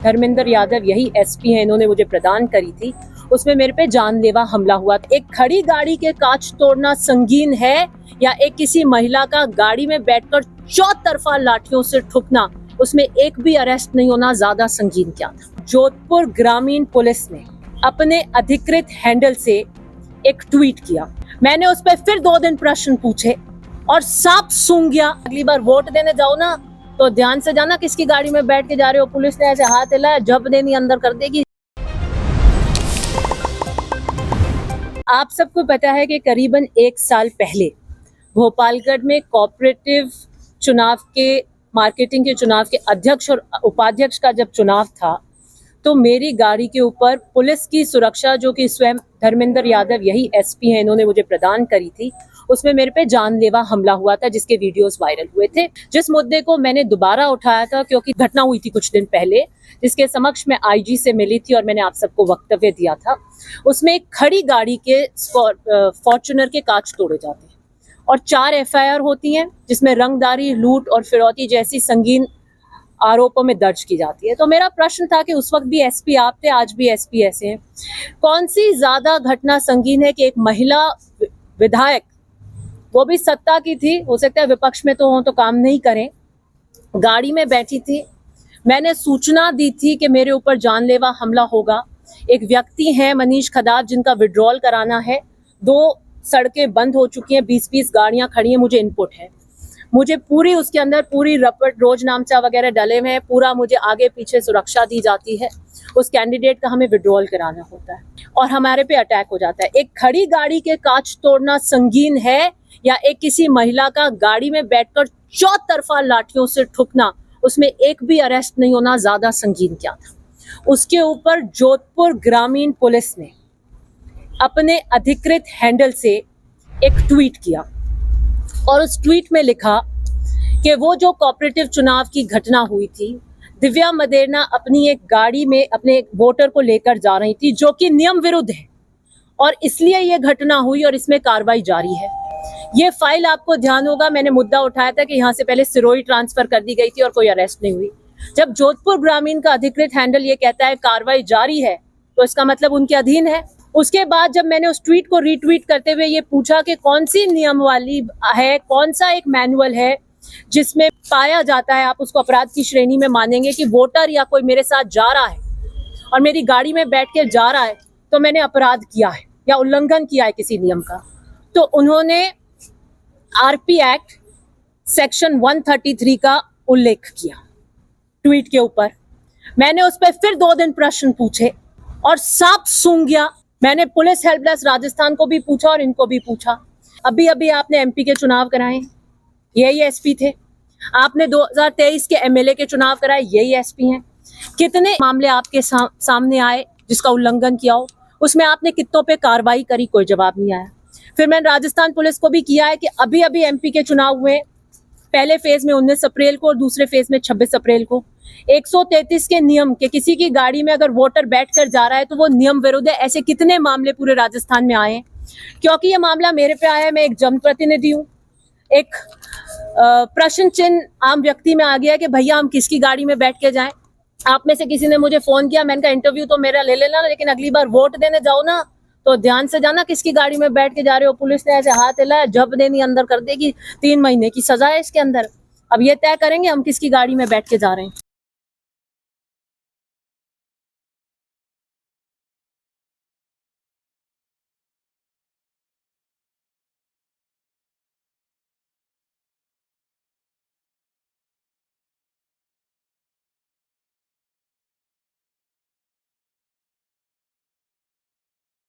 धर्मेंद्र यादव यही एसपी हैं, इन्होंने मुझे प्रदान करी थी। उसमें मेरे पे जानलेवा हमला हुआ। एक खड़ी गाड़ी के कांच तोड़ना संगीन है या एक किसी महिला का गाड़ी में बैठकर चौतरफा लाठियों से ठुकना, उसमें एक भी अरेस्ट नहीं होना ज्यादा संगीन क्या था। जोधपुर ग्रामीण पुलिस ने अपने अधिकृत हैंडल से एक ट्वीट किया। मैंने उस पर फिर 2 दिन प्रश्न पूछे और साफ सूंघ गया। अगली बार वोट देने जाओ ना तो ध्यान से जाना किसकी गाड़ी में बैठ के जा रहे हो। पुलिस ने ऐसे हाथ हिलाया, जब देनी अंदर कर देगी। आप सबको पता है कि करीबन 1 साल पहले भोपालगढ़ में कोऑपरेटिव चुनाव के, मार्केटिंग के चुनाव के अध्यक्ष और उपाध्यक्ष का जब चुनाव था तो मेरी गाड़ी के ऊपर पुलिस की सुरक्षा, जो कि स्वयं धर्मेंद्र यादव यही एसपी हैं, इन्होंने मुझे प्रदान करी थी, उसमें मेरे पे जानलेवा हमला हुआ था जिसके वीडियोस वायरल हुए थे। जिस मुद्दे को मैंने दोबारा उठाया था क्योंकि घटना हुई थी कुछ दिन पहले, जिसके समक्ष मैं आईजी से मिली थी और मैंने आप सबको वक्तव्य दिया था। उसमें एक खड़ी गाड़ी के फॉर्च्यूनर के कांच तोड़े जाते हैं और 4 एफआईआर होती हैं जिसमें रंगदारी, लूट और फिरौती जैसी संगीन आरोपों में दर्ज की जाती है। तो मेरा प्रश्न था कि उस वक्त भी एसपी आप थे, आज भी एसपी ऐसे हैं, कौन सी ज्यादा घटना संगीन है कि एक महिला विधायक, वो भी सत्ता की थी, हो सकता है विपक्ष में तो हो तो काम नहीं करें, गाड़ी में बैठी थी, मैंने सूचना दी थी कि मेरे ऊपर जानलेवा हमला होगा। एक व्यक्ति है मनीष खदाब जिनका विड्रॉल कराना है, 2 सड़कें बंद हो चुकी हैं, 20-20 गाड़ियां खड़ी हैं, मुझे इनपुट है, मुझे पूरी उसके अंदर पूरी रपट रोज नामचा वगैरह डले हुए हैं, पूरा मुझे आगे पीछे सुरक्षा दी जाती है। उस कैंडिडेट का हमें विड्रॉल कराना होता है और हमारे पे अटैक हो जाता है। एक खड़ी गाड़ी के कांच तोड़ना संगीन है या एक किसी महिला का गाड़ी में बैठकर चौतरफा लाठियों से ठुकना, उसमें एक भी अरेस्ट नहीं होना ज्यादा संगीन क्या था। उसके ऊपर जोधपुर ग्रामीण पुलिस ने अपने अधिकृत हैंडल से एक ट्वीट किया और उस ट्वीट में लिखा कि वो जो कोऑपरेटिव चुनाव की घटना हुई थी, दिव्या मदेरना अपनी एक गाड़ी में अपने एक वोटर को लेकर जा रही थी जो कि नियम विरुद्ध है और इसलिए ये घटना हुई और इसमें कार्रवाई जारी है। ये फाइल आपको ध्यान होगा, मैंने मुद्दा उठाया था कि यहाँ से पहले सिरोही ट्रांसफर कर दी गई थी और कोई अरेस्ट नहीं हुई। जब जोधपुर ग्रामीण का अधिकृत हैंडल ये कहता है कार्रवाई जारी है तो इसका मतलब उनके अधीन है। उसके बाद जब मैंने उस ट्वीट को रीट्वीट करते हुए ये पूछा कि कौन सी नियम वाली है, कौन सा एक मैनुअल है जिसमें पाया जाता है, आप उसको अपराध की श्रेणी में मानेंगे कि वोटर या कोई मेरे साथ जा रहा है और मेरी गाड़ी में बैठ के जा रहा है तो मैंने अपराध किया है या उल्लंघन किया है किसी नियम का। तो उन्होंने आरपी एक्ट सेक्शन 133 का उल्लेख किया ट्वीट के ऊपर। मैंने उस पर फिर 2 दिन प्रश्न पूछे और साफ सूंघ गया। मैंने पुलिस हेल्प डेस्क राजस्थान को भी पूछा और इनको भी पूछा। अभी अभी आपने एमपी के चुनाव कराए, यही एसपी थे। आपने 2023 के एमएलए के चुनाव कराए, यही एसपी हैं। कितने मामले आपके सामने आए जिसका उल्लंघन किया हो, उसमें आपने कितनों पे कार्रवाई करी, कोई जवाब नहीं आया। फिर मैंने राजस्थान पुलिस को भी किया है कि अभी अभी एमपी के चुनाव हुए, पहले फेज में 19 अप्रैल को और दूसरे फेज में 26 अप्रैल को। 133 के नियम के किसी की गाड़ी में अगर वोटर बैठकर जा रहा है तो वो नियम विरुद्ध है। ऐसे कितने मामले पूरे राजस्थान में आए हैं। क्योंकि ये मामला मेरे पे आया है, मैं एक जनप्रतिनिधि हूँ, एक प्रश्न चिन्ह आम व्यक्ति में आ गया कि भैया हम किसकी गाड़ी में बैठ के जाएं। आप में से किसी ने मुझे फोन किया, मैंने कहा इंटरव्यू तो मेरा ले लेना, लेकिन अगली बार वोट देने जाओ ना तो ध्यान से जाना किसकी गाड़ी में बैठ के जा रहे हो। पुलिस ने ऐसे हाथ हिलाया, जब देनी अंदर कर देगी, 3 महीने की सजा है इसके अंदर। अब ये तय करेंगे हम किसकी गाड़ी में बैठ के जा रहे हैं।